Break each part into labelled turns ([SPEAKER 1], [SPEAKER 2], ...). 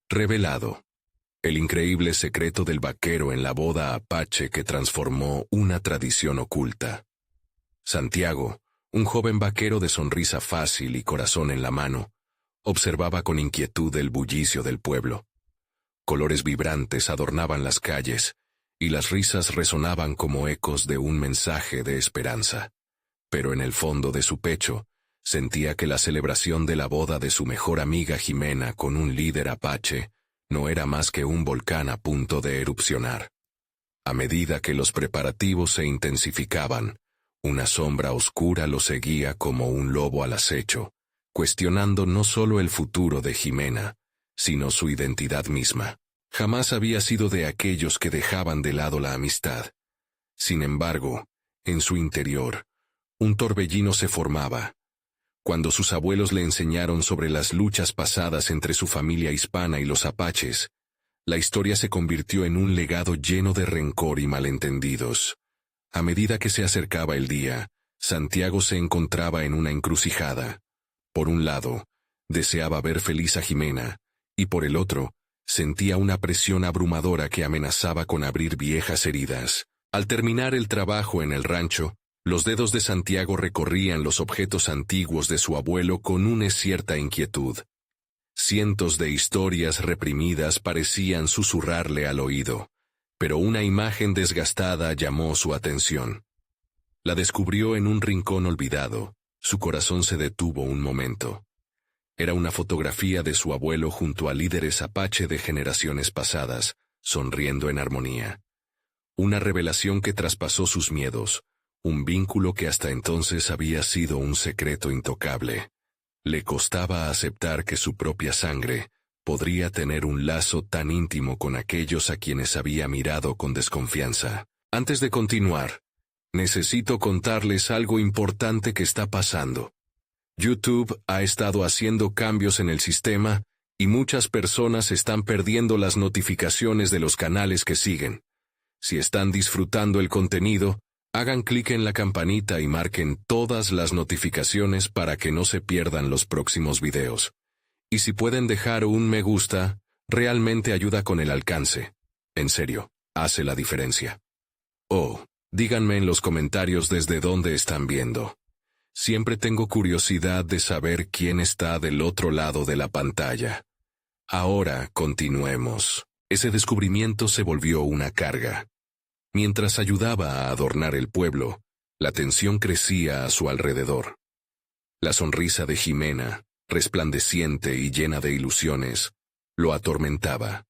[SPEAKER 1] Revelado. El increíble secreto del vaquero en la boda apache que transformó una tradición oculta. Santiago, un joven vaquero de sonrisa fácil y corazón en la mano, observaba con inquietud el bullicio del pueblo. Colores vibrantes adornaban las calles, y las risas resonaban como ecos de un mensaje de esperanza. Pero en el fondo de su pecho, sentía que la celebración de la boda de su mejor amiga Jimena con un líder apache no era más que un volcán a punto de erupcionar. A medida que los preparativos se intensificaban, una sombra oscura lo seguía como un lobo al acecho, cuestionando no solo el futuro de Jimena, sino su identidad misma. Jamás había sido de aquellos que dejaban de lado la amistad. Sin embargo, en su interior, un torbellino se formaba. Cuando sus abuelos le enseñaron sobre las luchas pasadas entre su familia hispana y los apaches, la historia se convirtió en un legado lleno de rencor y malentendidos. A medida que se acercaba el día, Santiago se encontraba en una encrucijada. Por un lado, deseaba ver feliz a Jimena, y por el otro, sentía una presión abrumadora que amenazaba con abrir viejas heridas. Al terminar el trabajo en el rancho, los dedos de Santiago recorrían los objetos antiguos de su abuelo con una cierta inquietud. Cientos de historias reprimidas parecían susurrarle al oído, pero una imagen desgastada llamó su atención. La descubrió en un rincón olvidado. Su corazón se detuvo un momento. Era una fotografía de su abuelo junto a líderes apache de generaciones pasadas, sonriendo en armonía. Una revelación que traspasó sus miedos, un vínculo que hasta entonces había sido un secreto intocable. Le costaba aceptar que su propia sangre podría tener un lazo tan íntimo con aquellos a quienes había mirado con desconfianza. Antes de continuar, necesito contarles algo importante que está pasando. YouTube ha estado haciendo cambios en el sistema y muchas personas están perdiendo las notificaciones de los canales que siguen. Si están disfrutando el contenido, hagan clic en la campanita y marquen todas las notificaciones para que no se pierdan los próximos videos. Y si pueden dejar un me gusta, realmente ayuda con el alcance. En serio, hace la diferencia. Oh, díganme en los comentarios desde dónde están viendo. Siempre tengo curiosidad de saber quién está del otro lado de la pantalla. Ahora continuemos. Ese descubrimiento se volvió una carga. Mientras ayudaba a adornar el pueblo, la tensión crecía a su alrededor. La sonrisa de Jimena, resplandeciente y llena de ilusiones, lo atormentaba.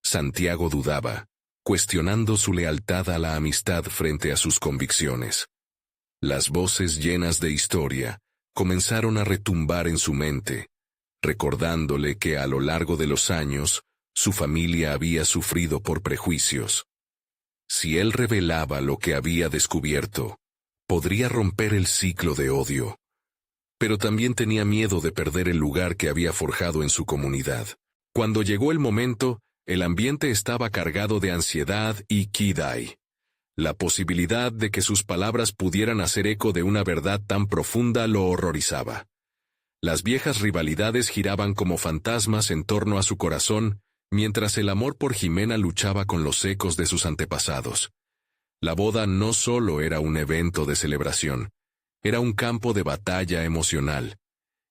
[SPEAKER 1] Santiago dudaba, cuestionando su lealtad a la amistad frente a sus convicciones. Las voces llenas de historia comenzaron a retumbar en su mente, recordándole que a lo largo de los años, su familia había sufrido por prejuicios. Si él revelaba lo que había descubierto, podría romper el ciclo de odio. Pero también tenía miedo de perder el lugar que había forjado en su comunidad. Cuando llegó el momento, el ambiente estaba cargado de ansiedad y kidai. La posibilidad de que sus palabras pudieran hacer eco de una verdad tan profunda lo horrorizaba. Las viejas rivalidades giraban como fantasmas en torno a su corazón, mientras el amor por Jimena luchaba con los ecos de sus antepasados. La boda no solo era un evento de celebración, era un campo de batalla emocional.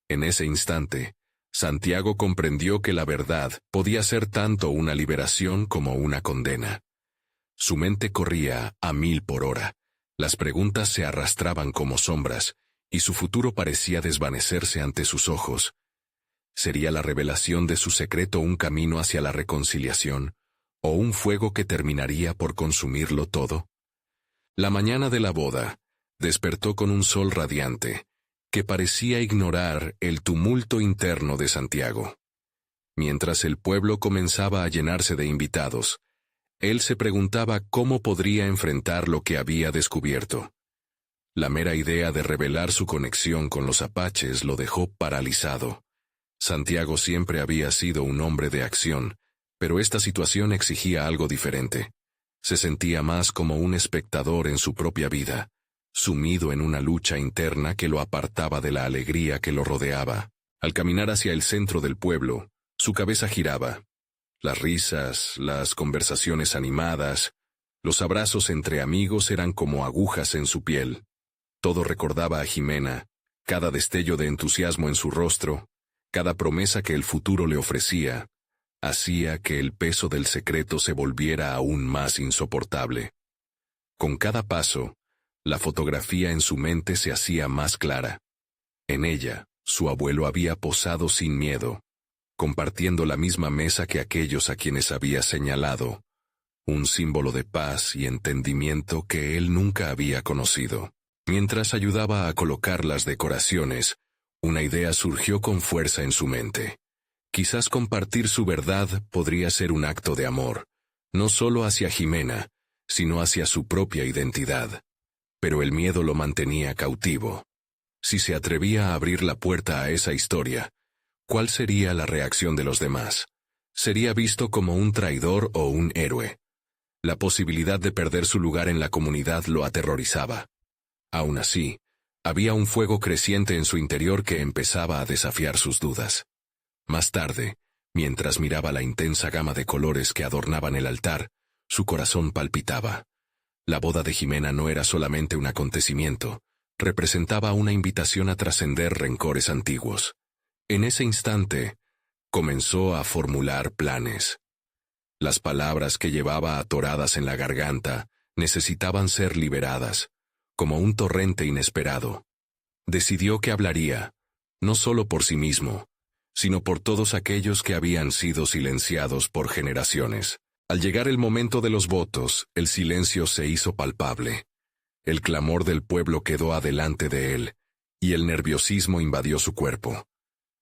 [SPEAKER 1] En ese instante, Santiago comprendió que la verdad podía ser tanto una liberación como una condena. Su mente corría a 1000 por hora, las preguntas se arrastraban como sombras, y su futuro parecía desvanecerse ante sus ojos. ¿Sería la revelación de su secreto un camino hacia la reconciliación, o un fuego que terminaría por consumirlo todo? La mañana de la boda despertó con un sol radiante, que parecía ignorar el tumulto interno de Santiago. Mientras el pueblo comenzaba a llenarse de invitados, él se preguntaba cómo podría enfrentar lo que había descubierto. La mera idea de revelar su conexión con los apaches lo dejó paralizado. Santiago siempre había sido un hombre de acción, pero esta situación exigía algo diferente. Se sentía más como un espectador en su propia vida, sumido en una lucha interna que lo apartaba de la alegría que lo rodeaba. Al caminar hacia el centro del pueblo, Su cabeza giraba. Las risas, las conversaciones animadas, los abrazos entre amigos eran como agujas en su piel. Todo recordaba a Jimena, cada destello de entusiasmo en su rostro, cada promesa que el futuro le ofrecía, hacía que el peso del secreto se volviera aún más insoportable. Con cada paso, la fotografía en su mente se hacía más clara. En ella, su abuelo había posado sin miedo, compartiendo la misma mesa que aquellos a quienes había señalado, un símbolo de paz y entendimiento que él nunca había conocido. Mientras ayudaba a colocar las decoraciones, una idea surgió con fuerza en su mente. Quizás compartir su verdad podría ser un acto de amor, no solo hacia Jimena, sino hacia su propia identidad. Pero el miedo lo mantenía cautivo. Si se atrevía a abrir la puerta a esa historia, ¿cuál sería la reacción de los demás? ¿Sería visto como un traidor o un héroe? La posibilidad de perder su lugar en la comunidad lo aterrorizaba. Aún así, había un fuego creciente en su interior que empezaba a desafiar sus dudas. Más tarde, mientras miraba la intensa gama de colores que adornaban el altar, su corazón palpitaba. La boda de Jimena no era solamente un acontecimiento, representaba una invitación a trascender rencores antiguos. En ese instante, comenzó a formular planes. Las palabras que llevaba atoradas en la garganta necesitaban ser liberadas, como un torrente inesperado. Decidió que hablaría, no solo por sí mismo, sino por todos aquellos que habían sido silenciados por generaciones. Al llegar el momento de los votos, el silencio se hizo palpable. El clamor del pueblo quedó adelante de él, y el nerviosismo invadió su cuerpo.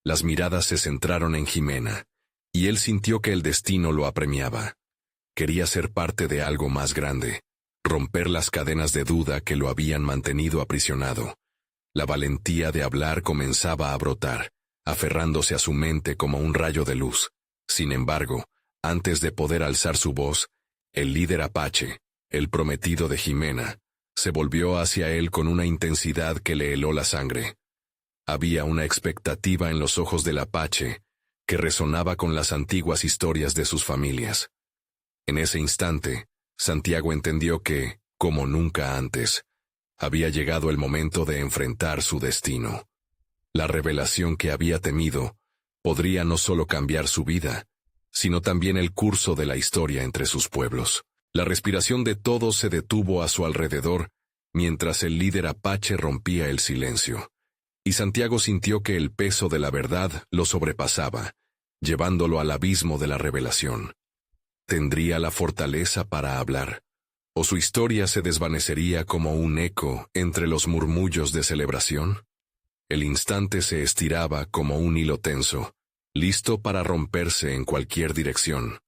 [SPEAKER 1] Las miradas se centraron en Jimena, y él sintió que el destino lo apremiaba. Quería ser parte de algo más grande, romper las cadenas de duda que lo habían mantenido aprisionado. La valentía de hablar comenzaba a brotar, aferrándose a su mente como un rayo de luz. Sin embargo, antes de poder alzar su voz, el líder apache, el prometido de Jimena, se volvió hacia él con una intensidad que le heló la sangre. Había una expectativa en los ojos del apache que resonaba con las antiguas historias de sus familias. En ese instante, Santiago entendió que, como nunca antes, había llegado el momento de enfrentar su destino. La revelación que había temido podría no solo cambiar su vida, sino también el curso de la historia entre sus pueblos. La respiración de todos se detuvo a su alrededor, mientras el líder apache rompía el silencio. Y Santiago sintió que el peso de la verdad lo sobrepasaba, llevándolo al abismo de la revelación. ¿Tendría la fortaleza para hablar? ¿O su historia se desvanecería como un eco entre los murmullos de celebración? El instante se estiraba como un hilo tenso, listo para romperse en cualquier dirección.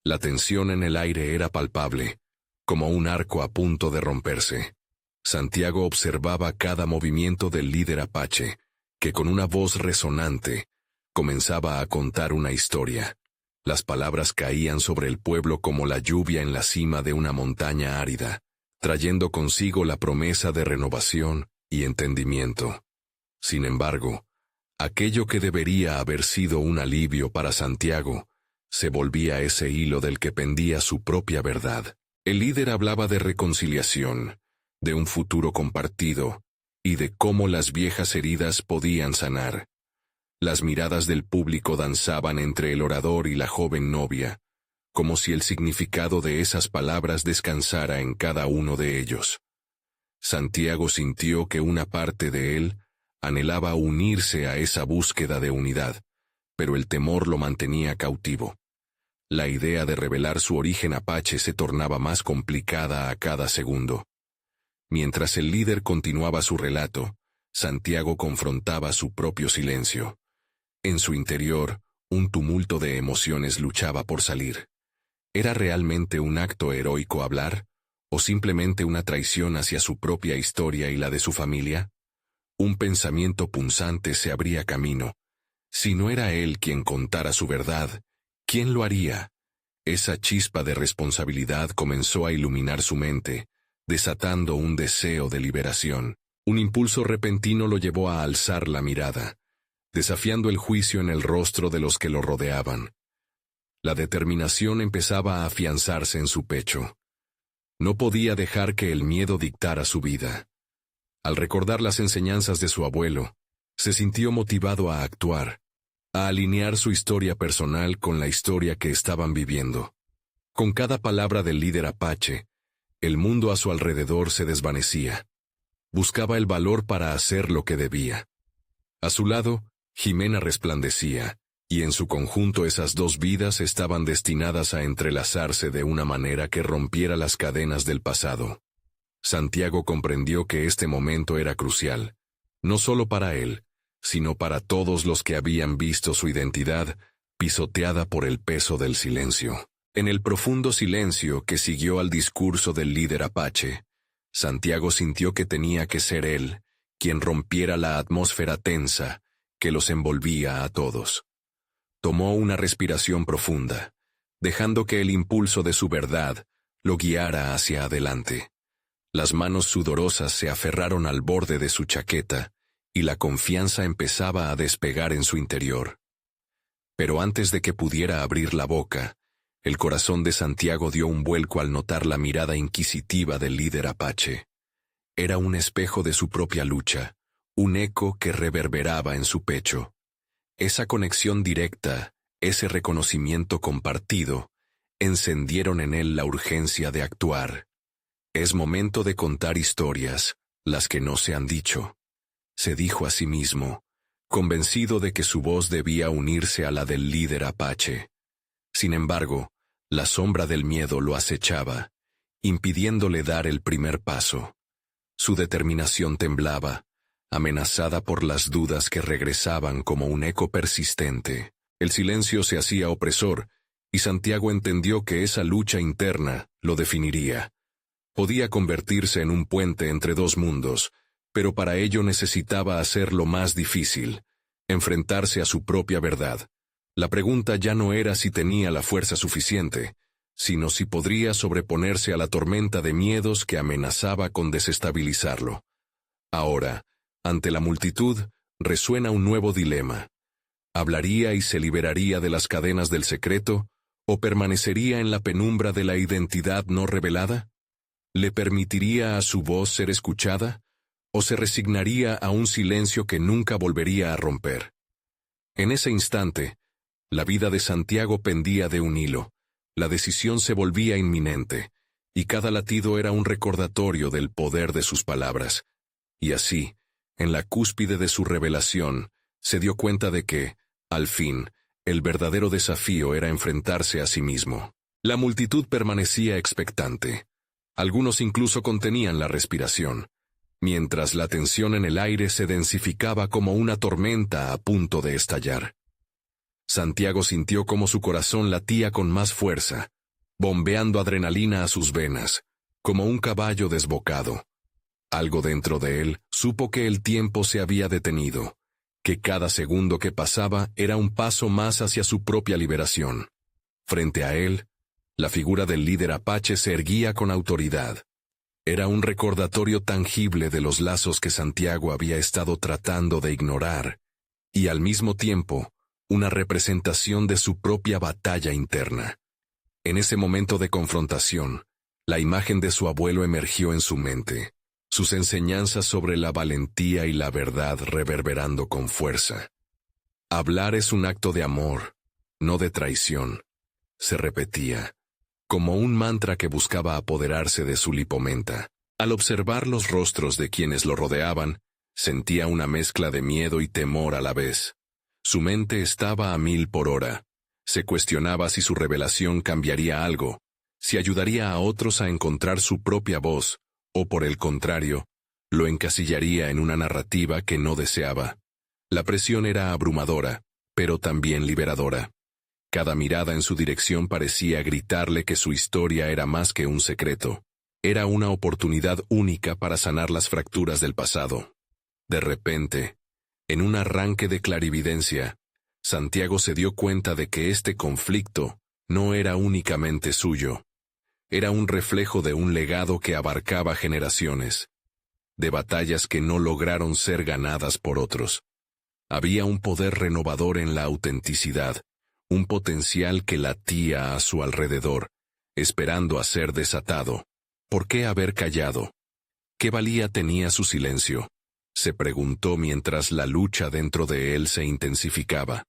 [SPEAKER 1] La tensión en el aire era palpable, como un arco a punto de romperse. Santiago observaba cada movimiento del líder apache, que con una voz resonante, comenzaba a contar una historia. Las palabras caían sobre el pueblo como la lluvia en la cima de una montaña árida, trayendo consigo la promesa de renovación y entendimiento. Sin embargo, aquello que debería haber sido un alivio para Santiago, se volvía ese hilo del que pendía su propia verdad. El líder hablaba de reconciliación, de un futuro compartido, y de cómo las viejas heridas podían sanar. Las miradas del público danzaban entre el orador y la joven novia, como si el significado de esas palabras descansara en cada uno de ellos. Santiago sintió que una parte de él anhelaba unirse a esa búsqueda de unidad, pero el temor lo mantenía cautivo. La idea de revelar su origen apache se tornaba más complicada a cada segundo. Mientras el líder continuaba su relato, Santiago confrontaba su propio silencio. En su interior, un tumulto de emociones luchaba por salir. ¿Era realmente un acto heroico hablar, o simplemente una traición hacia su propia historia y la de su familia? Un pensamiento punzante se abría camino. Si no era él quien contara su verdad, ¿quién lo haría? Esa chispa de responsabilidad comenzó a iluminar su mente, desatando un deseo de liberación. Un impulso repentino lo llevó a alzar la mirada. desafiando el juicio en el rostro de los que lo rodeaban. La determinación empezaba a afianzarse en su pecho. No podía dejar que el miedo dictara su vida. Al recordar las enseñanzas de su abuelo, se sintió motivado a actuar, a alinear su historia personal con la historia que estaban viviendo. Con cada palabra del líder apache, el mundo a su alrededor se desvanecía. Buscaba el valor para hacer lo que debía. A su lado, Jimena resplandecía, y en su conjunto esas dos vidas estaban destinadas a entrelazarse de una manera que rompiera las cadenas del pasado. Santiago comprendió que este momento era crucial, no solo para él, sino para todos los que habían visto su identidad pisoteada por el peso del silencio. En el profundo silencio que siguió al discurso del líder apache, Santiago sintió que tenía que ser él quien rompiera la atmósfera tensa que los envolvía a todos. Tomó una respiración profunda, dejando que el impulso de su verdad lo guiara hacia adelante. Las manos sudorosas se aferraron al borde de su chaqueta y la confianza empezaba a despegar en su interior. Pero antes de que pudiera abrir la boca, el corazón de Santiago dio un vuelco al notar la mirada inquisitiva del líder apache. Era un espejo de su propia lucha, un eco que reverberaba en su pecho. Esa conexión directa, ese reconocimiento compartido, encendieron en él la urgencia de actuar. Es momento de contar historias, las que no se han dicho. Se dijo a sí mismo, convencido de que su voz debía unirse a la del líder apache. Sin embargo, la sombra del miedo lo acechaba, impidiéndole dar el primer paso. Su determinación temblaba, amenazada por las dudas que regresaban como un eco persistente. El silencio se hacía opresor, y Santiago entendió que esa lucha interna lo definiría. Podía convertirse en un puente entre dos mundos, pero para ello necesitaba hacer lo más difícil, enfrentarse a su propia verdad. La pregunta ya no era si tenía la fuerza suficiente, sino si podría sobreponerse a la tormenta de miedos que amenazaba con desestabilizarlo. Ahora, ante la multitud, resuena un nuevo dilema. ¿Hablaría y se liberaría de las cadenas del secreto, o permanecería en la penumbra de la identidad no revelada? ¿Le permitiría a su voz ser escuchada, o se resignaría a un silencio que nunca volvería a romper? En ese instante, la vida de Santiago pendía de un hilo. La decisión se volvía inminente, y cada latido era un recordatorio del poder de sus palabras. Y así, en la cúspide de su revelación, se dio cuenta de que, al fin, el verdadero desafío era enfrentarse a sí mismo. La multitud permanecía expectante. Algunos incluso contenían la respiración, mientras la tensión en el aire se densificaba como una tormenta a punto de estallar. Santiago sintió cómo su corazón latía con más fuerza, bombeando adrenalina a sus venas, como un caballo desbocado. Algo dentro de él supo que el tiempo se había detenido, que cada segundo que pasaba era un paso más hacia su propia liberación. Frente a él, la figura del líder apache se erguía con autoridad. Era un recordatorio tangible de los lazos que Santiago había estado tratando de ignorar, y al mismo tiempo, una representación de su propia batalla interna. En ese momento de confrontación, la imagen de su abuelo emergió en su mente, sus enseñanzas sobre la valentía y la verdad reverberando con fuerza. Hablar es un acto de amor, no de traición, se repetía, como un mantra que buscaba apoderarse de su lipomenta. Al observar los rostros de quienes lo rodeaban, sentía una mezcla de miedo y temor a la vez. Su mente estaba a 1000 por hora. Se cuestionaba si su revelación cambiaría algo, si ayudaría a otros a encontrar su propia voz, o por el contrario, lo encasillaría en una narrativa que no deseaba. La presión era abrumadora, pero también liberadora. Cada mirada en su dirección parecía gritarle que su historia era más que un secreto. Era una oportunidad única para sanar las fracturas del pasado. De repente, en un arranque de clarividencia, Santiago se dio cuenta de que este conflicto no era únicamente suyo. Era un reflejo de un legado que abarcaba generaciones, de batallas que no lograron ser ganadas por otros. Había un poder renovador en la autenticidad, un potencial que latía a su alrededor, esperando a ser desatado. ¿Por qué haber callado? ¿Qué valía tenía su silencio? Se preguntó mientras la lucha dentro de él se intensificaba.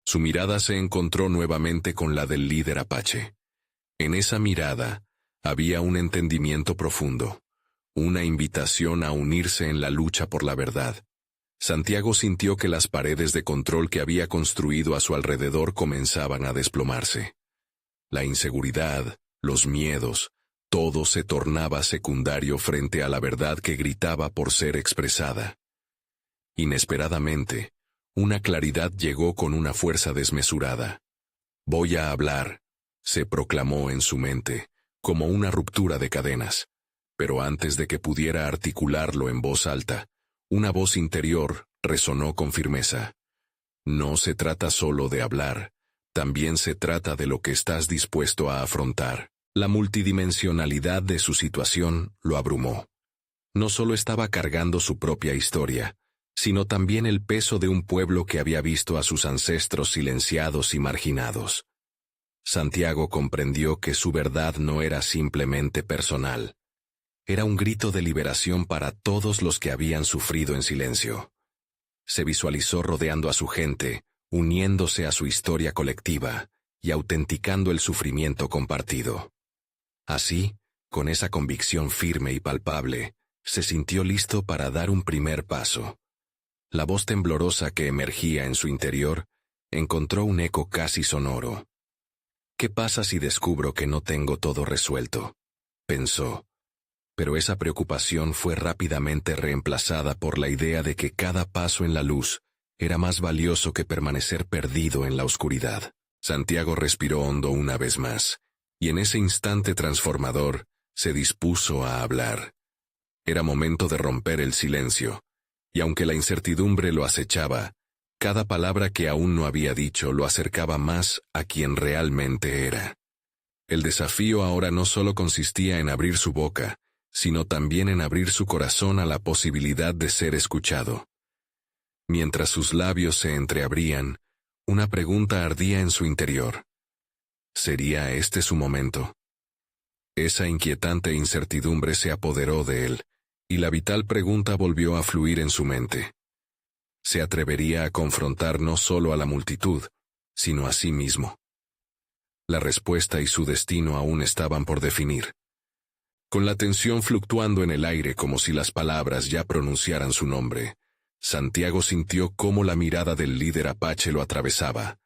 [SPEAKER 1] Su mirada se encontró nuevamente con la del líder apache. En esa mirada había un entendimiento profundo, una invitación a unirse en la lucha por la verdad. Santiago sintió que las paredes de control que había construido a su alrededor comenzaban a desplomarse. La inseguridad, los miedos, todo se tornaba secundario frente a la verdad que gritaba por ser expresada. Inesperadamente, una claridad llegó con una fuerza desmesurada. «Voy a hablar», se proclamó en su mente, como una ruptura de cadenas. Pero antes de que pudiera articularlo en voz alta, una voz interior resonó con firmeza. «No se trata solo de hablar, también se trata de lo que estás dispuesto a afrontar». La multidimensionalidad de su situación lo abrumó. No solo estaba cargando su propia historia, sino también el peso de un pueblo que había visto a sus ancestros silenciados y marginados. Santiago comprendió que su verdad no era simplemente personal. Era un grito de liberación para todos los que habían sufrido en silencio. Se visualizó rodeando a su gente, uniéndose a su historia colectiva y autenticando el sufrimiento compartido. Así, con esa convicción firme y palpable, se sintió listo para dar un primer paso. La voz temblorosa que emergía en su interior encontró un eco casi sonoro. «¿Qué pasa si descubro que no tengo todo resuelto?», pensó. Pero esa preocupación fue rápidamente reemplazada por la idea de que cada paso en la luz era más valioso que permanecer perdido en la oscuridad. Santiago respiró hondo una vez más, y en ese instante transformador se dispuso a hablar. Era momento de romper el silencio, y aunque la incertidumbre lo acechaba, cada palabra que aún no había dicho lo acercaba más a quien realmente era. El desafío ahora no solo consistía en abrir su boca, sino también en abrir su corazón a la posibilidad de ser escuchado. Mientras sus labios se entreabrían, una pregunta ardía en su interior. ¿Sería este su momento? Esa inquietante incertidumbre se apoderó de él, y la vital pregunta volvió a fluir en su mente. ¿Se atrevería a confrontar no solo a la multitud, sino a sí mismo? La respuesta y su destino aún estaban por definir. Con la tensión fluctuando en el aire como si las palabras ya pronunciaran su nombre, Santiago sintió cómo la mirada del líder apache lo atravesaba,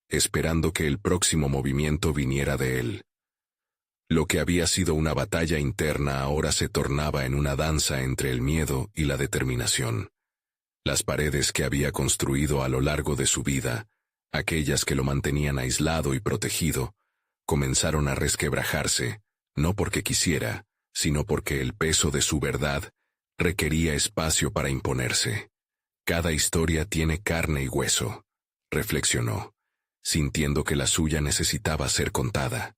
[SPEAKER 1] esperando que el próximo movimiento viniera de él. Lo que había sido una batalla interna ahora se tornaba en una danza entre el miedo y la determinación. Las paredes que había construido a lo largo de su vida, aquellas que lo mantenían aislado y protegido, comenzaron a resquebrajarse, no porque quisiera, sino porque el peso de su verdad requería espacio para imponerse. Cada historia tiene carne y hueso, reflexionó, sintiendo que la suya necesitaba ser contada.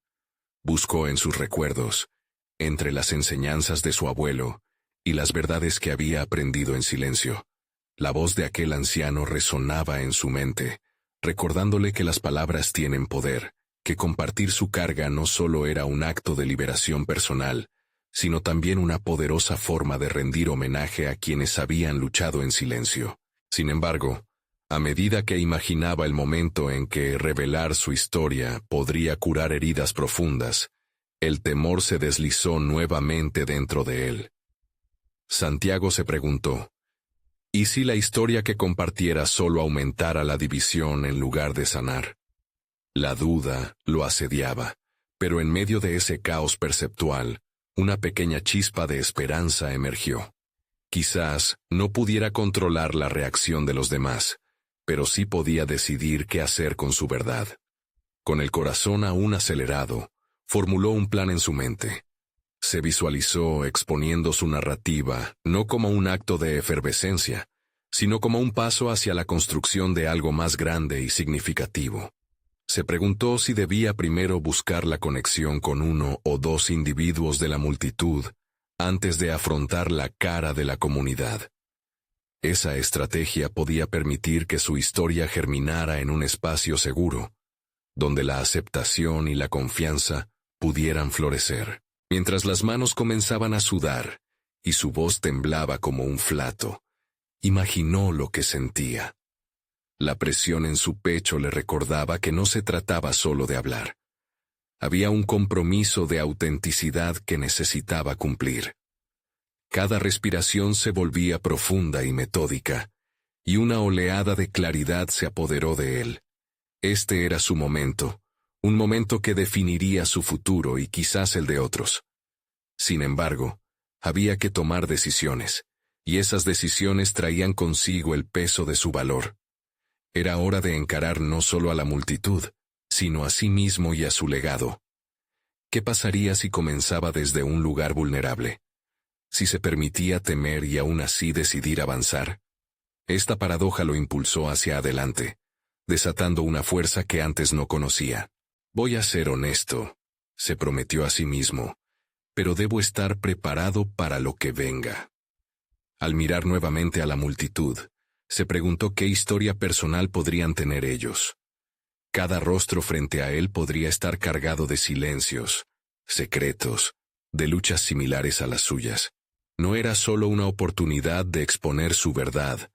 [SPEAKER 1] Buscó en sus recuerdos, entre las enseñanzas de su abuelo y las verdades que había aprendido en silencio. La voz de aquel anciano resonaba en su mente, recordándole que las palabras tienen poder, que compartir su carga no solo era un acto de liberación personal, sino también una poderosa forma de rendir homenaje a quienes habían luchado en silencio. Sin embargo, a medida que imaginaba el momento en que revelar su historia podría curar heridas profundas, el temor se deslizó nuevamente dentro de él. Santiago se preguntó, ¿y si la historia que compartiera solo aumentara la división en lugar de sanar? La duda lo asediaba, pero en medio de ese caos perceptual, una pequeña chispa de esperanza emergió. Quizás no pudiera controlar la reacción de los demás, pero sí podía decidir qué hacer con su verdad. Con el corazón aún acelerado, formuló un plan en su mente. Se visualizó exponiendo su narrativa no como un acto de efervescencia, sino como un paso hacia la construcción de algo más grande y significativo. Se preguntó si debía primero buscar la conexión con uno o dos individuos de la multitud antes de afrontar la cara de la comunidad. Esa estrategia podía permitir que su historia germinara en un espacio seguro, donde la aceptación y la confianza pudieran florecer. Mientras las manos comenzaban a sudar y su voz temblaba como un flato, imaginó lo que sentía. La presión en su pecho le recordaba que no se trataba solo de hablar. Había un compromiso de autenticidad que necesitaba cumplir. Cada respiración se volvía profunda y metódica, y una oleada de claridad se apoderó de él. Este era su momento, un momento que definiría su futuro y quizás el de otros. Sin embargo, había que tomar decisiones, y esas decisiones traían consigo el peso de su valor. Era hora de encarar no solo a la multitud, sino a sí mismo y a su legado. ¿Qué pasaría si comenzaba desde un lugar vulnerable? Si se permitía temer y aún así decidir avanzar. Esta paradoja lo impulsó hacia adelante, desatando una fuerza que antes no conocía. Voy a ser honesto, se prometió a sí mismo, pero debo estar preparado para lo que venga. Al mirar nuevamente a la multitud, se preguntó qué historia personal podrían tener ellos. Cada rostro frente a él podría estar cargado de silencios, secretos, de luchas similares a las suyas. No era solo una oportunidad de exponer su verdad,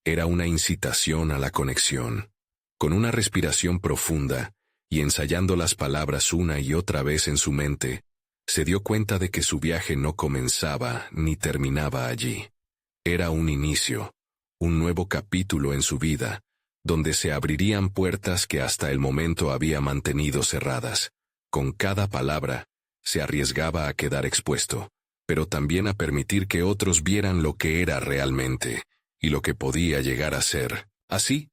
[SPEAKER 1] era una incitación a la conexión. Con una respiración profunda, y ensayando las palabras una y otra vez en su mente, se dio cuenta de que su viaje no comenzaba ni terminaba allí. Era un inicio, un nuevo capítulo en su vida, donde se abrirían puertas que hasta el momento había mantenido cerradas. Con cada palabra, se arriesgaba a quedar expuesto, pero también a permitir que otros vieran lo que era realmente, y lo que podía llegar a ser. Así,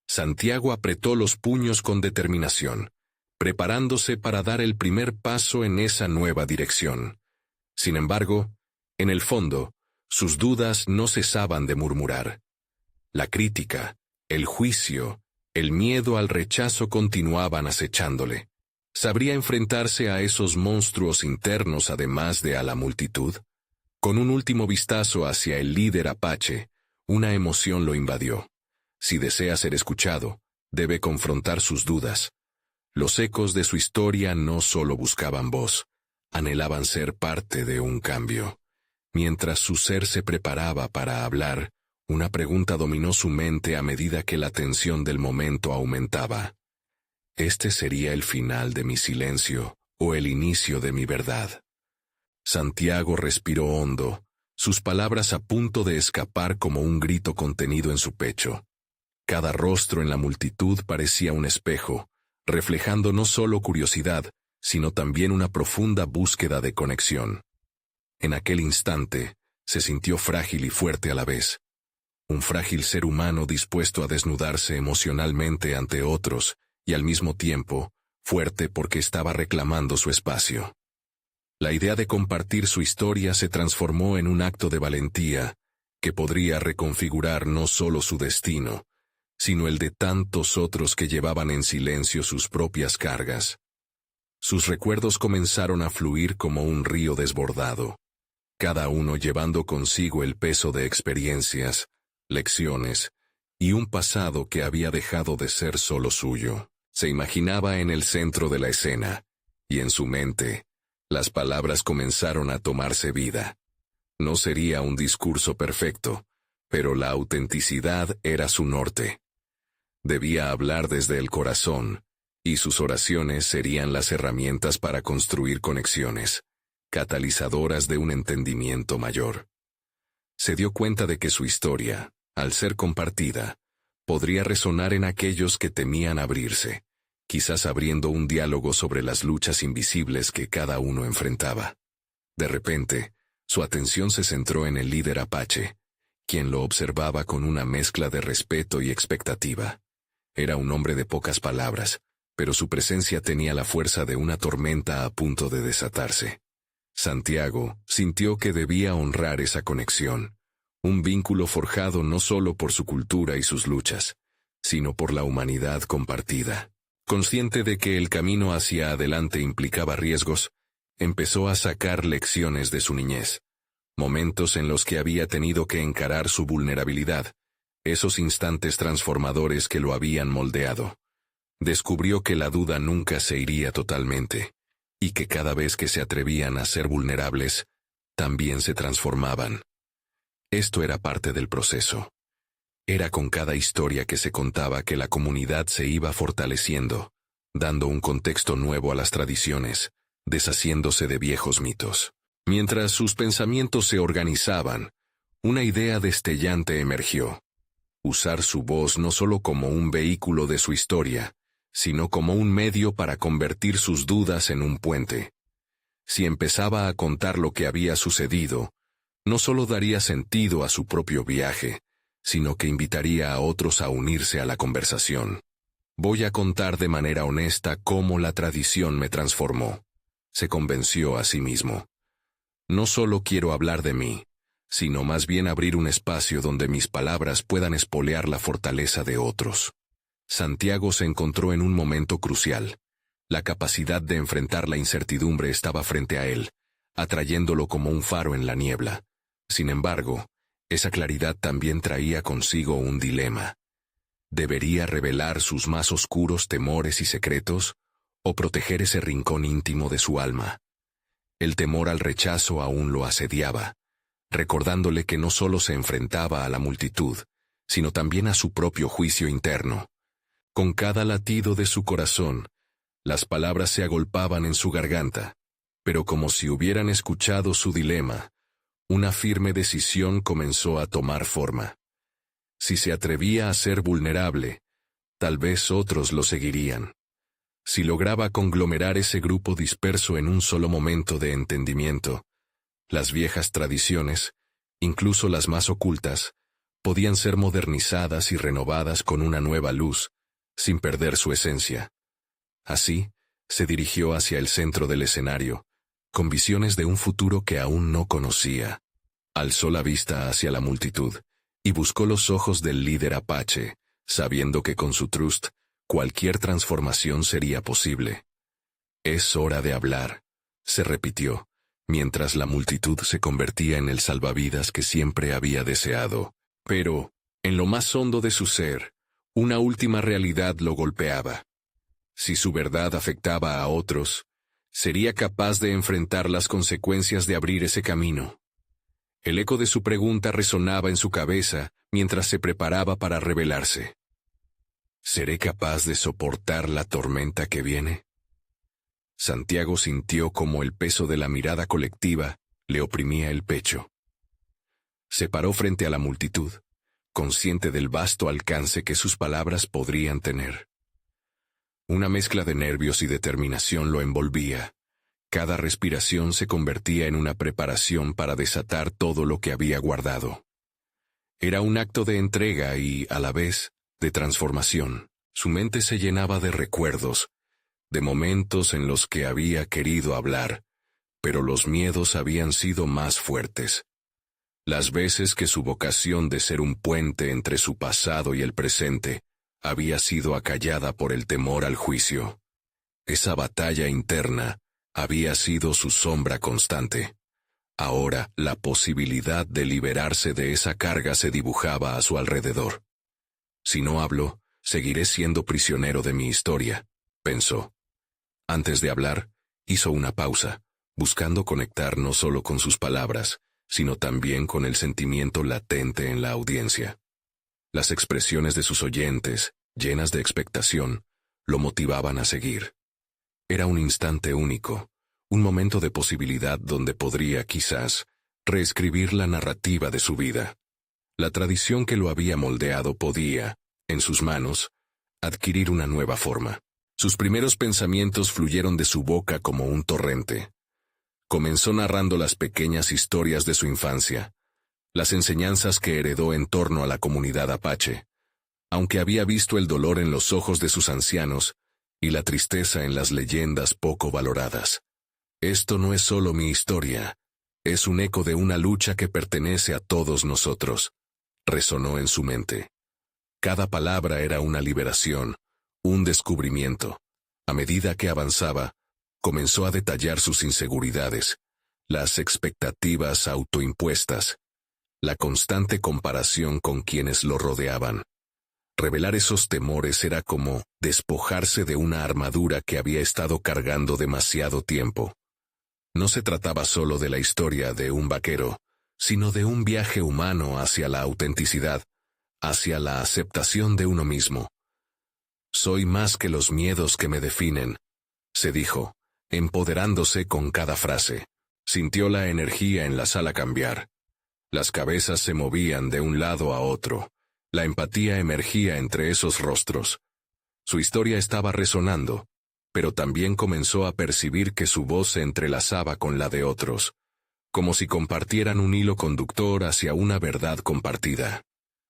[SPEAKER 1] Santiago apretó los puños con determinación, preparándose para dar el primer paso en esa nueva dirección. Sin embargo, en el fondo, sus dudas no cesaban de murmurar. La crítica, el juicio, el miedo al rechazo continuaban acechándole. ¿Sabría enfrentarse a esos monstruos internos además de a la multitud? Con un último vistazo hacia el líder apache, una emoción lo invadió. Si desea ser escuchado, debe confrontar sus dudas. Los ecos de su historia no solo buscaban voz, anhelaban ser parte de un cambio. Mientras su ser se preparaba para hablar, una pregunta dominó su mente a medida que la tensión del momento aumentaba. ¿Este sería el final de mi silencio o el inicio de mi verdad? Santiago respiró hondo, sus palabras a punto de escapar como un grito contenido en su pecho. Cada rostro en la multitud parecía un espejo, reflejando no solo curiosidad, sino también una profunda búsqueda de conexión. En aquel instante, se sintió frágil y fuerte a la vez. Un frágil ser humano dispuesto a desnudarse emocionalmente ante otros, y al mismo tiempo, fuerte porque estaba reclamando su espacio. La idea de compartir su historia se transformó en un acto de valentía, que podría reconfigurar no solo su destino, sino el de tantos otros que llevaban en silencio sus propias cargas. Sus recuerdos comenzaron a fluir como un río desbordado, cada uno llevando consigo el peso de experiencias, lecciones, y un pasado que había dejado de ser solo suyo. Se imaginaba en el centro de la escena, y en su mente, las palabras comenzaron a tomarse vida. No sería un discurso perfecto, pero la autenticidad era su norte. Debía hablar desde el corazón, y sus oraciones serían las herramientas para construir conexiones, catalizadoras de un entendimiento mayor. Se dio cuenta de que su historia, al ser compartida, podría resonar en aquellos que temían abrirse, quizás abriendo un diálogo sobre las luchas invisibles que cada uno enfrentaba. De repente, su atención se centró en el líder apache, quien lo observaba con una mezcla de respeto y expectativa. Era un hombre de pocas palabras, pero su presencia tenía la fuerza de una tormenta a punto de desatarse. Santiago sintió que debía honrar esa conexión, un vínculo forjado no solo por su cultura y sus luchas, sino por la humanidad compartida. Consciente de que el camino hacia adelante implicaba riesgos, empezó a sacar lecciones de su niñez. momentos en los que había tenido que encarar su vulnerabilidad, esos instantes transformadores que lo habían moldeado. Descubrió que la duda nunca se iría totalmente, y que cada vez que se atrevían a ser vulnerables, también se transformaban. Esto era parte del proceso. Era con cada historia que se contaba que la comunidad se iba fortaleciendo, dando un contexto nuevo a las tradiciones, deshaciéndose de viejos mitos. Mientras sus pensamientos se organizaban, una idea destellante emergió. Usar su voz no solo como un vehículo de su historia, sino como un medio para convertir sus dudas en un puente. Si empezaba a contar lo que había sucedido, no solo daría sentido a su propio viaje, sino que invitaría a otros a unirse a la conversación. Voy a contar de manera honesta cómo la tradición me transformó, se convenció a sí mismo. No solo quiero hablar de mí, sino más bien abrir un espacio donde mis palabras puedan espolear la fortaleza de otros. Santiago se encontró en un momento crucial. La capacidad de enfrentar la incertidumbre estaba frente a él, atrayéndolo como un faro en la niebla. Sin embargo, esa claridad también traía consigo un dilema. ¿Debería revelar sus más oscuros temores y secretos, o proteger ese rincón íntimo de su alma? El temor al rechazo aún lo asediaba, recordándole que no solo se enfrentaba a la multitud, sino también a su propio juicio interno. Con cada latido de su corazón, las palabras se agolpaban en su garganta, pero como si hubieran escuchado su dilema, una firme decisión comenzó a tomar forma. Si se atrevía a ser vulnerable, tal vez otros lo seguirían. Si lograba conglomerar ese grupo disperso en un solo momento de entendimiento, las viejas tradiciones, incluso las más ocultas, podían ser modernizadas y renovadas con una nueva luz, sin perder su esencia. Así, se dirigió hacia el centro del escenario, con visiones de un futuro que aún no conocía. Alzó la vista hacia la multitud, y buscó los ojos del líder apache, sabiendo que con su trust, cualquier transformación sería posible. «Es hora de hablar», se repitió, mientras la multitud se convertía en el salvavidas que siempre había deseado. Pero, en lo más hondo de su ser, una última realidad lo golpeaba. Si su verdad afectaba a otros, ¿sería capaz de enfrentar las consecuencias de abrir ese camino? El eco de su pregunta resonaba en su cabeza mientras se preparaba para revelarse. ¿Seré capaz de soportar la tormenta que viene? Santiago sintió como el peso de la mirada colectiva le oprimía el pecho. Se paró frente a la multitud, consciente del vasto alcance que sus palabras podrían tener. Una mezcla de nervios y determinación lo envolvía. Cada respiración se convertía en una preparación para desatar todo lo que había guardado. Era un acto de entrega y, a la vez, de transformación. Su mente se llenaba de recuerdos, de momentos en los que había querido hablar, pero los miedos habían sido más fuertes. Las veces que su vocación de ser un puente entre su pasado y el presente había sido acallada por el temor al juicio. Esa batalla interna había sido su sombra constante. Ahora la posibilidad de liberarse de esa carga se dibujaba a su alrededor. Si no hablo, seguiré siendo prisionero de mi historia, pensó. Antes de hablar, hizo una pausa, buscando conectar no solo con sus palabras, sino también con el sentimiento latente en la audiencia. Las expresiones de sus oyentes, llenas de expectación, lo motivaban a seguir. Era un instante único, un momento de posibilidad donde podría, quizás, reescribir la narrativa de su vida. La tradición que lo había moldeado podía, en sus manos, adquirir una nueva forma. Sus primeros pensamientos fluyeron de su boca como un torrente. Comenzó narrando las pequeñas historias de su infancia, las enseñanzas que heredó en torno a la comunidad apache. Aunque había visto el dolor en los ojos de sus ancianos y la tristeza en las leyendas poco valoradas. Esto no es solo mi historia, es un eco de una lucha que pertenece a todos nosotros, resonó en su mente. Cada palabra era una liberación, un descubrimiento. A medida que avanzaba, comenzó a detallar sus inseguridades, las expectativas autoimpuestas, la constante comparación con quienes lo rodeaban. Revelar esos temores era como despojarse de una armadura que había estado cargando demasiado tiempo. No se trataba solo de la historia de un vaquero, sino de un viaje humano hacia la autenticidad, hacia la aceptación de uno mismo. Soy más que los miedos que me definen, se dijo, empoderándose con cada frase. Sintió la energía en la sala cambiar. Las cabezas se movían de un lado a otro. La empatía emergía entre esos rostros. Su historia estaba resonando, pero también comenzó a percibir que su voz se entrelazaba con la de otros, como si compartieran un hilo conductor hacia una verdad compartida.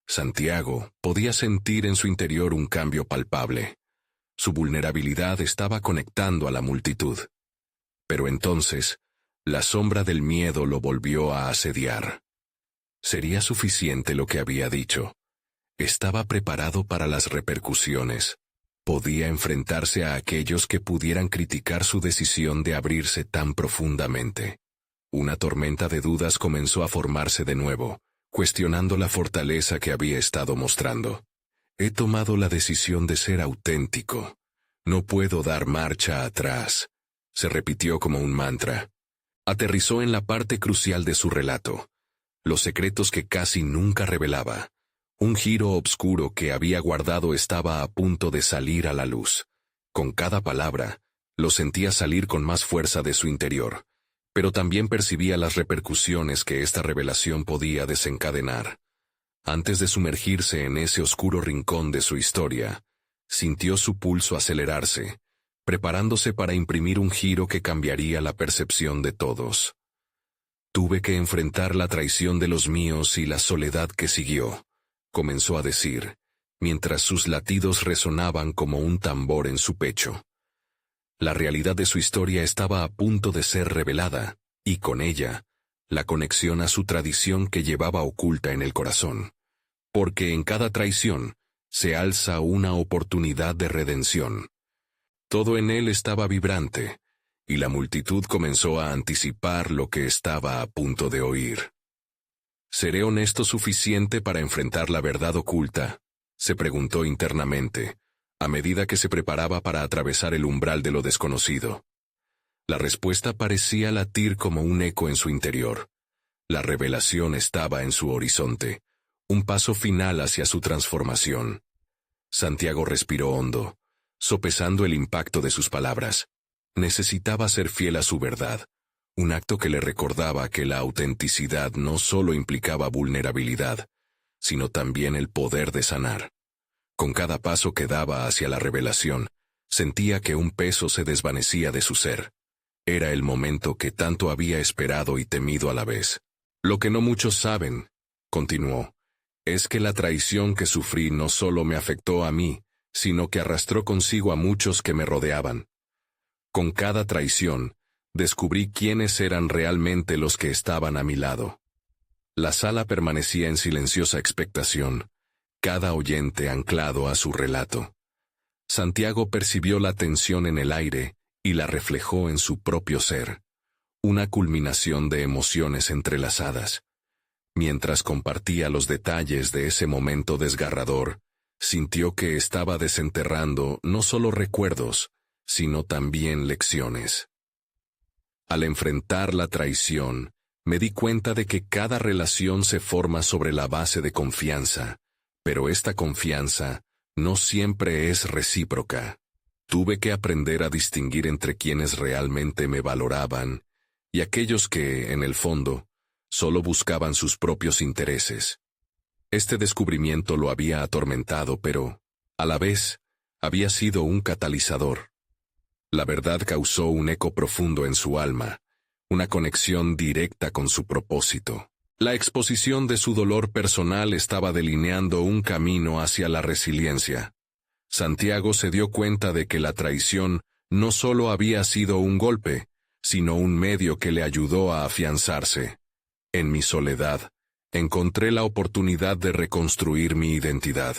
[SPEAKER 1] Santiago podía sentir en su interior un cambio palpable. Su vulnerabilidad estaba conectando a la multitud. Pero entonces, la sombra del miedo lo volvió a asediar. ¿Sería suficiente lo que había dicho? Estaba preparado para las repercusiones. Podía enfrentarse a aquellos que pudieran criticar su decisión de abrirse tan profundamente. Una tormenta de dudas comenzó a formarse de nuevo, cuestionando la fortaleza que había estado mostrando. He tomado la decisión de ser auténtico. No puedo dar marcha atrás, se repitió como un mantra. Aterrizó en la parte crucial de su relato, los secretos que casi nunca revelaba. Un giro oscuro que había guardado estaba a punto de salir a la luz. Con cada palabra, lo sentía salir con más fuerza de su interior, pero también percibía las repercusiones que esta revelación podía desencadenar. Antes de sumergirse en ese oscuro rincón de su historia, sintió su pulso acelerarse, preparándose para imprimir un giro que cambiaría la percepción de todos. Tuve que enfrentar la traición de los míos y la soledad que siguió, comenzó a decir, mientras sus latidos resonaban como un tambor en su pecho. La realidad de su historia estaba a punto de ser revelada, y con ella, la conexión a su tradición que llevaba oculta en el corazón. Porque en cada traición se alza una oportunidad de redención. Todo en él estaba vibrante, y la multitud comenzó a anticipar lo que estaba a punto de oír. ¿Seré honesto suficiente para enfrentar la verdad oculta?, se preguntó internamente, a medida que se preparaba para atravesar el umbral de lo desconocido. La respuesta parecía latir como un eco en su interior. La revelación estaba en su horizonte, un paso final hacia su transformación. Santiago respiró hondo, sopesando el impacto de sus palabras. Necesitaba ser fiel a su verdad, un acto que le recordaba que la autenticidad no solo implicaba vulnerabilidad, sino también el poder de sanar. Con cada paso que daba hacia la revelación, sentía que un peso se desvanecía de su ser. Era el momento que tanto había esperado y temido a la vez. Lo que no muchos saben, continuó, es que la traición que sufrí no solo me afectó a mí, sino que arrastró consigo a muchos que me rodeaban. Con cada traición, descubrí quiénes eran realmente los que estaban a mi lado. La sala permanecía en silenciosa expectación, cada oyente anclado a su relato. Santiago percibió la tensión en el aire y la reflejó en su propio ser, una culminación de emociones entrelazadas. Mientras compartía los detalles de ese momento desgarrador, sintió que estaba desenterrando no solo recuerdos, sino también lecciones. Al enfrentar la traición, me di cuenta de que cada relación se forma sobre la base de confianza, pero esta confianza no siempre es recíproca. Tuve que aprender a distinguir entre quienes realmente me valoraban y aquellos que, en el fondo, solo buscaban sus propios intereses. Este descubrimiento lo había atormentado, pero, a la vez, había sido un catalizador. La verdad causó un eco profundo en su alma, una conexión directa con su propósito. La exposición de su dolor personal estaba delineando un camino hacia la resiliencia. Santiago se dio cuenta de que la traición no solo había sido un golpe, sino un medio que le ayudó a afianzarse. En mi soledad, encontré la oportunidad de reconstruir mi identidad.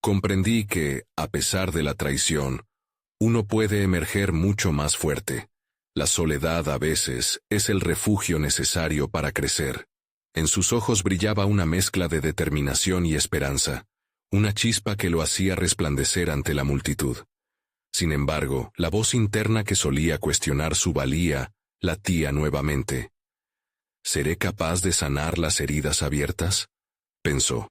[SPEAKER 1] Comprendí que, a pesar de la traición, uno puede emerger mucho más fuerte. La soledad a veces es el refugio necesario para crecer. En sus ojos brillaba una mezcla de determinación y esperanza, una chispa que lo hacía resplandecer ante la multitud. Sin embargo, la voz interna que solía cuestionar su valía latía nuevamente. ¿Seré capaz de sanar las heridas abiertas?, pensó.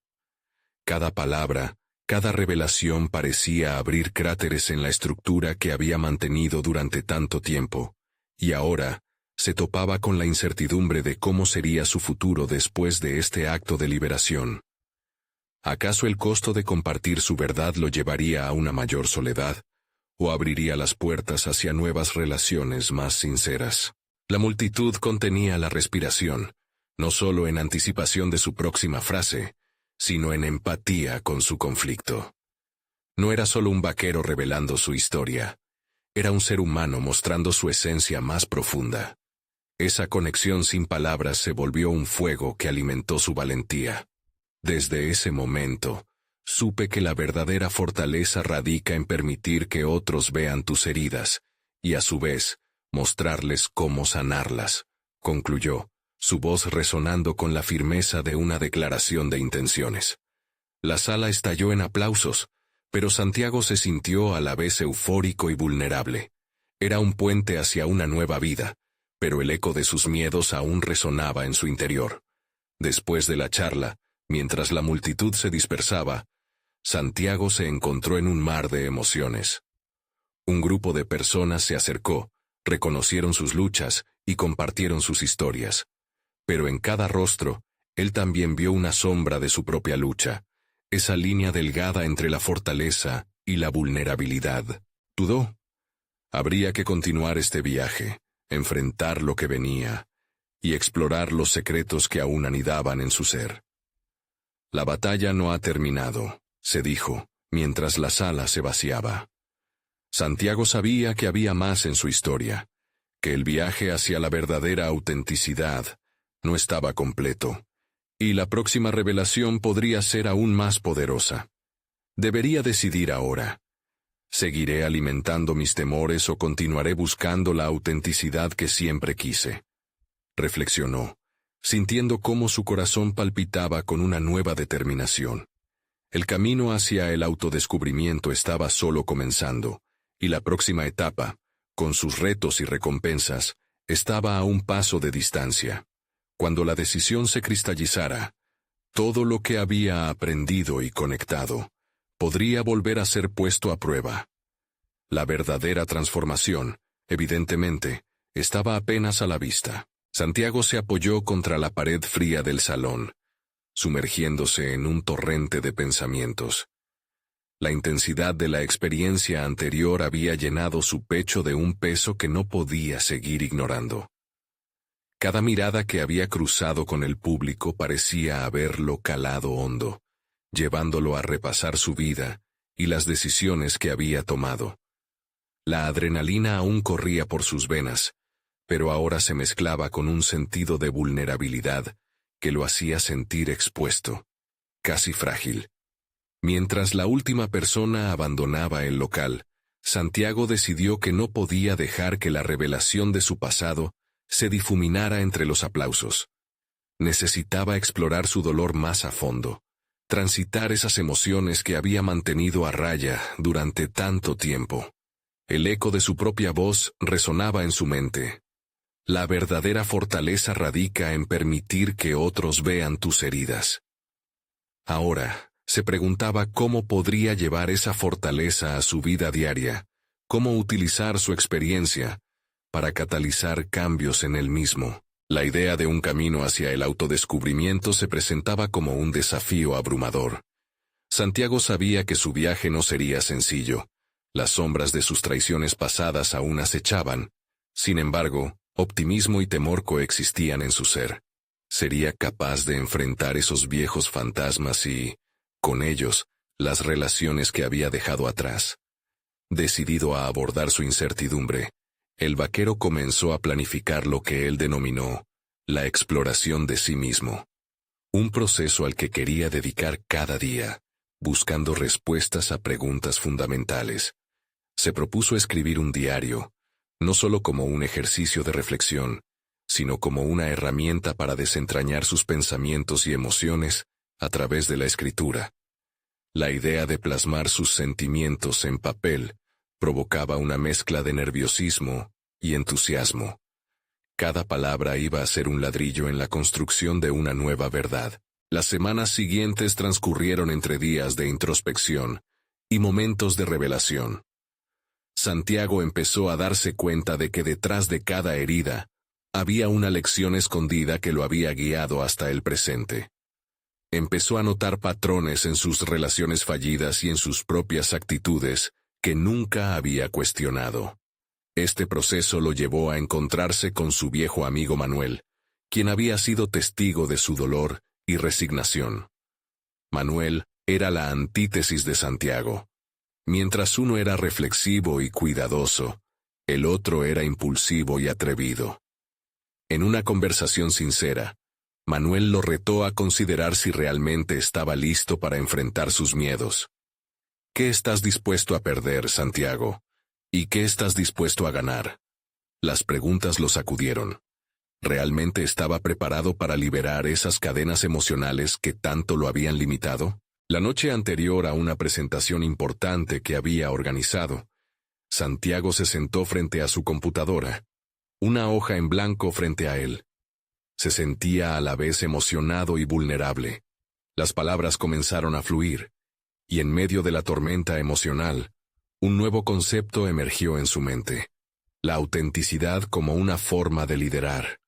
[SPEAKER 1] Cada palabra, cada revelación parecía abrir cráteres en la estructura que había mantenido durante tanto tiempo, y ahora se topaba con la incertidumbre de cómo sería su futuro después de este acto de liberación. ¿Acaso el costo de compartir su verdad lo llevaría a una mayor soledad, o abriría las puertas hacia nuevas relaciones más sinceras? La multitud contenía la respiración, no solo en anticipación de su próxima frase, sino en empatía con su conflicto. No era solo un vaquero revelando su historia, era un ser humano mostrando su esencia más profunda. Esa conexión sin palabras se volvió un fuego que alimentó su valentía. Desde ese momento, supe que la verdadera fortaleza radica en permitir que otros vean tus heridas, y a su vez, mostrarles cómo sanarlas, concluyó, su voz resonando con la firmeza de una declaración de intenciones. La sala estalló en aplausos, pero Santiago se sintió a la vez eufórico y vulnerable. Era un puente hacia una nueva vida, pero el eco de sus miedos aún resonaba en su interior. Después de la charla, mientras la multitud se dispersaba, Santiago se encontró en un mar de emociones. Un grupo de personas se acercó, reconocieron sus luchas y compartieron sus historias. Pero en cada rostro, él también vio una sombra de su propia lucha, esa línea delgada entre la fortaleza y la vulnerabilidad. Dudó. Habría que continuar este viaje, enfrentar lo que venía, y explorar los secretos que aún anidaban en su ser. La batalla no ha terminado, se dijo, mientras la sala se vaciaba. Santiago sabía que había más en su historia, que el viaje hacia la verdadera autenticidad no estaba completo, y la próxima revelación podría ser aún más poderosa. Debería decidir ahora. ¿Seguiré alimentando mis temores o continuaré buscando la autenticidad que siempre quise? Reflexionó, sintiendo cómo su corazón palpitaba con una nueva determinación. El camino hacia el autodescubrimiento estaba solo comenzando, y la próxima etapa, con sus retos y recompensas, estaba a un paso de distancia. Cuando la decisión se cristalizara, todo lo que había aprendido y conectado podría volver a ser puesto a prueba. La verdadera transformación, evidentemente, estaba apenas a la vista. Santiago se apoyó contra la pared fría del salón, sumergiéndose en un torrente de pensamientos. La intensidad de la experiencia anterior había llenado su pecho de un peso que no podía seguir ignorando. Cada mirada que había cruzado con el público parecía haberlo calado hondo, llevándolo a repasar su vida y las decisiones que había tomado. La adrenalina aún corría por sus venas, pero ahora se mezclaba con un sentido de vulnerabilidad que lo hacía sentir expuesto, casi frágil. Mientras la última persona abandonaba el local, Santiago decidió que no podía dejar que la revelación de su pasado se difuminara entre los aplausos. Necesitaba explorar su dolor más a fondo, transitar esas emociones que había mantenido a raya durante tanto tiempo. El eco de su propia voz resonaba en su mente. La verdadera fortaleza radica en permitir que otros vean tus heridas. Ahora, se preguntaba cómo podría llevar esa fortaleza a su vida diaria, cómo utilizar su experiencia para catalizar cambios en él mismo. La idea de un camino hacia el autodescubrimiento se presentaba como un desafío abrumador. Santiago sabía que su viaje no sería sencillo. Las sombras de sus traiciones pasadas aún acechaban. Sin embargo, optimismo y temor coexistían en su ser. Sería capaz de enfrentar esos viejos fantasmas y, con ellos, las relaciones que había dejado atrás. Decidido a abordar su incertidumbre, el vaquero comenzó a planificar lo que él denominó la exploración de sí mismo. Un proceso al que quería dedicar cada día, buscando respuestas a preguntas fundamentales. Se propuso escribir un diario, no solo como un ejercicio de reflexión, sino como una herramienta para desentrañar sus pensamientos y emociones a través de la escritura. La idea de plasmar sus sentimientos en papel provocaba una mezcla de nerviosismo y entusiasmo. Cada palabra iba a ser un ladrillo en la construcción de una nueva verdad. Las semanas siguientes transcurrieron entre días de introspección y momentos de revelación. Santiago empezó a darse cuenta de que detrás de cada herida había una lección escondida que lo había guiado hasta el presente. Empezó a notar patrones en sus relaciones fallidas y en sus propias actitudes que nunca había cuestionado. Este proceso lo llevó a encontrarse con su viejo amigo Manuel, quien había sido testigo de su dolor y resignación. Manuel era la antítesis de Santiago. Mientras uno era reflexivo y cuidadoso, el otro era impulsivo y atrevido. En una conversación sincera, Manuel lo retó a considerar si realmente estaba listo para enfrentar sus miedos. ¿Qué estás dispuesto a perder, Santiago? ¿Y qué estás dispuesto a ganar? Las preguntas lo sacudieron. ¿Realmente estaba preparado para liberar esas cadenas emocionales que tanto lo habían limitado? La noche anterior a una presentación importante que había organizado, Santiago se sentó frente a su computadora, una hoja en blanco frente a él. Se sentía a la vez emocionado y vulnerable. Las palabras comenzaron a fluir, y en medio de la tormenta emocional, un nuevo concepto emergió en su mente: la autenticidad como una forma de liderar.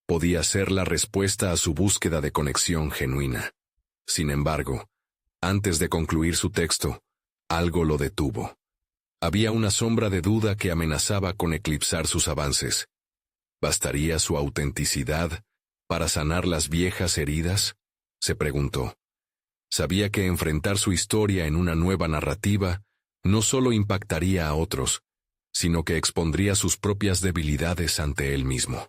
[SPEAKER 1] Podía ser la respuesta a su búsqueda de conexión genuina. Sin embargo, antes de concluir su texto, algo lo detuvo. Había una sombra de duda que amenazaba con eclipsar sus avances. ¿Bastaría su autenticidad para sanar las viejas heridas?, se preguntó. Sabía que enfrentar su historia en una nueva narrativa no solo impactaría a otros, sino que expondría sus propias debilidades ante él mismo.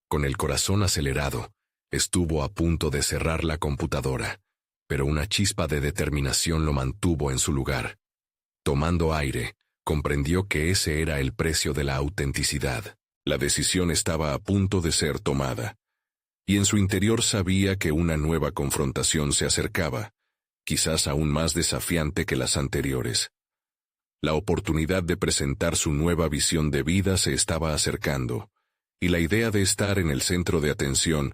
[SPEAKER 1] Con el corazón acelerado, estuvo a punto de cerrar la computadora, pero una chispa de determinación lo mantuvo en su lugar. Tomando aire, comprendió que ese era el precio de la autenticidad. La decisión estaba a punto de ser tomada, y en su interior sabía que una nueva confrontación se acercaba, quizás aún más desafiante que las anteriores. La oportunidad de presentar su nueva visión de vida se estaba acercando, y la idea de estar en el centro de atención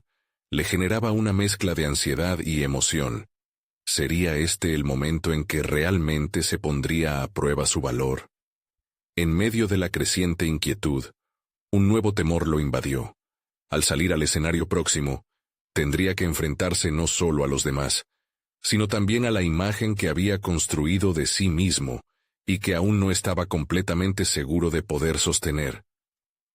[SPEAKER 1] le generaba una mezcla de ansiedad y emoción. ¿Sería este el momento en que realmente se pondría a prueba su valor? En medio de la creciente inquietud, un nuevo temor lo invadió. Al salir al escenario próximo, tendría que enfrentarse no solo a los demás, sino también a la imagen que había construido de sí mismo y que aún no estaba completamente seguro de poder sostener.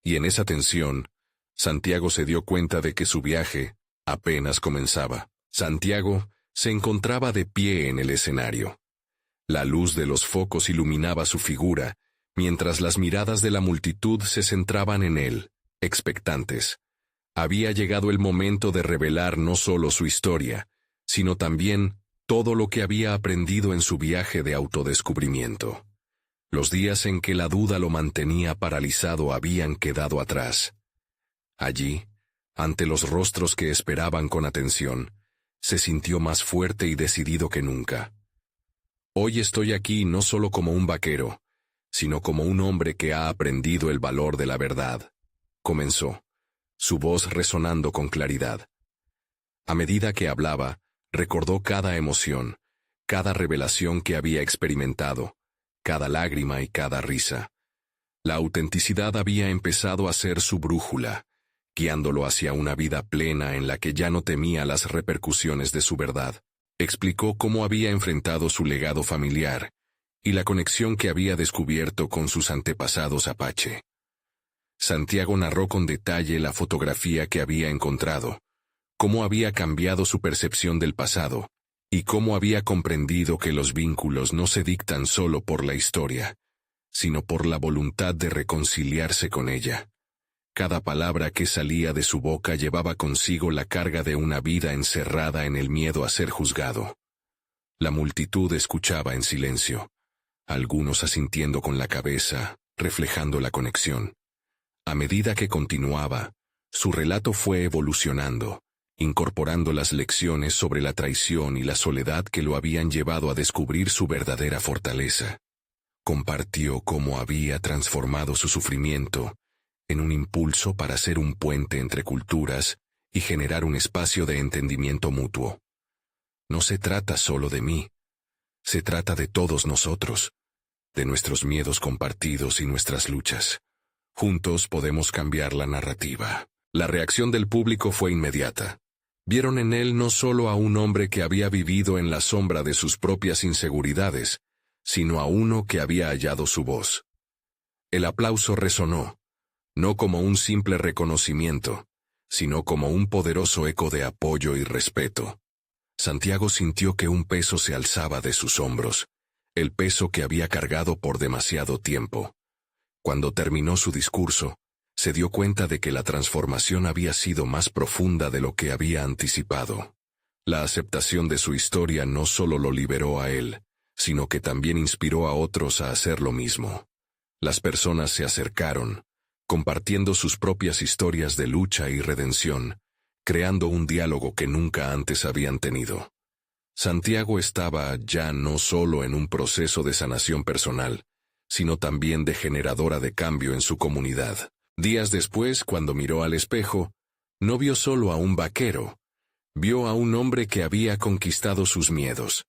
[SPEAKER 1] Y en esa tensión, Santiago se dio cuenta de que su viaje apenas comenzaba. Santiago se encontraba de pie en el escenario. La luz de los focos iluminaba su figura, mientras las miradas de la multitud se centraban en él, expectantes. Había llegado el momento de revelar no solo su historia, sino también todo lo que había aprendido en su viaje de autodescubrimiento. Los días en que la duda lo mantenía paralizado habían quedado atrás. Allí, ante los rostros que esperaban con atención, se sintió más fuerte y decidido que nunca. Hoy estoy aquí no solo como un vaquero, sino como un hombre que ha aprendido el valor de la verdad, comenzó, su voz resonando con claridad. A medida que hablaba, recordó cada emoción, cada revelación que había experimentado, cada lágrima y cada risa. La autenticidad había empezado a ser su brújula, guiándolo hacia una vida plena en la que ya no temía las repercusiones de su verdad. Explicó cómo había enfrentado su legado familiar y la conexión que había descubierto con sus antepasados apache. Santiago narró con detalle la fotografía que había encontrado, cómo había cambiado su percepción del pasado, y cómo había comprendido que los vínculos no se dictan solo por la historia, sino por la voluntad de reconciliarse con ella. Cada palabra que salía de su boca llevaba consigo la carga de una vida encerrada en el miedo a ser juzgado. La multitud escuchaba en silencio, algunos asintiendo con la cabeza, reflejando la conexión. A medida que continuaba, su relato fue evolucionando, incorporando las lecciones sobre la traición y la soledad que lo habían llevado a descubrir su verdadera fortaleza. Compartió cómo había transformado su sufrimiento en un impulso para ser un puente entre culturas y generar un espacio de entendimiento mutuo. No se trata solo de mí, se trata de todos nosotros, de nuestros miedos compartidos y nuestras luchas. Juntos podemos cambiar la narrativa. La reacción del público fue inmediata. Vieron en él no solo a un hombre que había vivido en la sombra de sus propias inseguridades, sino a uno que había hallado su voz. El aplauso resonó, no como un simple reconocimiento, sino como un poderoso eco de apoyo y respeto. Santiago sintió que un peso se alzaba de sus hombros, el peso que había cargado por demasiado tiempo. Cuando terminó su discurso, se dio cuenta de que la transformación había sido más profunda de lo que había anticipado. La aceptación de su historia no solo lo liberó a él, sino que también inspiró a otros a hacer lo mismo. Las personas se acercaron, compartiendo sus propias historias de lucha y redención, creando un diálogo que nunca antes habían tenido. Santiago estaba ya no solo en un proceso de sanación personal, sino también de generadora de cambio en su comunidad. Días después, cuando miró al espejo, no vio solo a un vaquero, vio a un hombre que había conquistado sus miedos.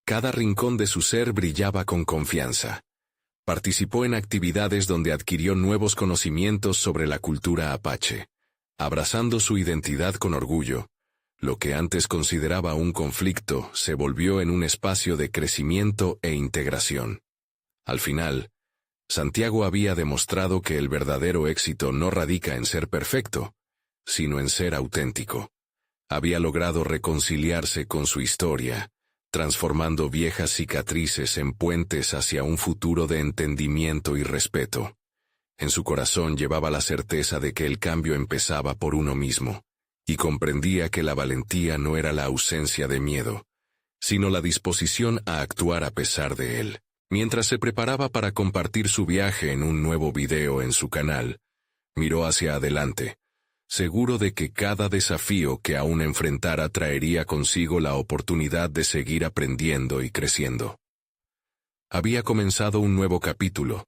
[SPEAKER 1] Cada rincón de su ser brillaba con confianza. Participó en actividades donde adquirió nuevos conocimientos sobre la cultura apache, abrazando su identidad con orgullo. Lo que antes consideraba un conflicto se volvió en un espacio de crecimiento e integración. Al final, Santiago había demostrado que el verdadero éxito no radica en ser perfecto, sino en ser auténtico. Había logrado reconciliarse con su historia, transformando viejas cicatrices en puentes hacia un futuro de entendimiento y respeto. En su corazón llevaba la certeza de que el cambio empezaba por uno mismo, y comprendía que la valentía no era la ausencia de miedo, sino la disposición a actuar a pesar de él. Mientras se preparaba para compartir su viaje en un nuevo video en su canal, miró hacia adelante, seguro de que cada desafío que aún enfrentara traería consigo la oportunidad de seguir aprendiendo y creciendo. Había comenzado un nuevo capítulo,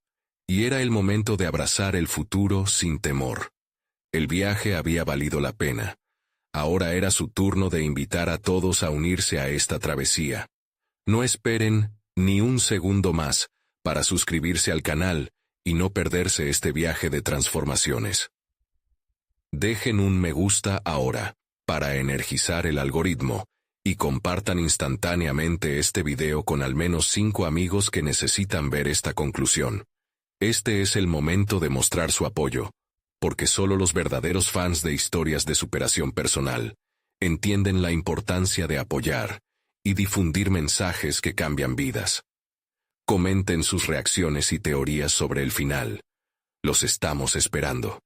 [SPEAKER 1] y era el momento de abrazar el futuro sin temor. El viaje había valido la pena. Ahora era su turno de invitar a todos a unirse a esta travesía. No esperen ni un segundo más para suscribirse al canal y no perderse este viaje de transformaciones. Dejen un me gusta ahora, para energizar el algoritmo, y compartan instantáneamente este video con al menos 5 amigos que necesitan ver esta conclusión. Este es el momento de mostrar su apoyo, porque solo los verdaderos fans de historias de superación personal entienden la importancia de apoyar y difundir mensajes que cambian vidas. Comenten sus reacciones y teorías sobre el final. Los estamos esperando.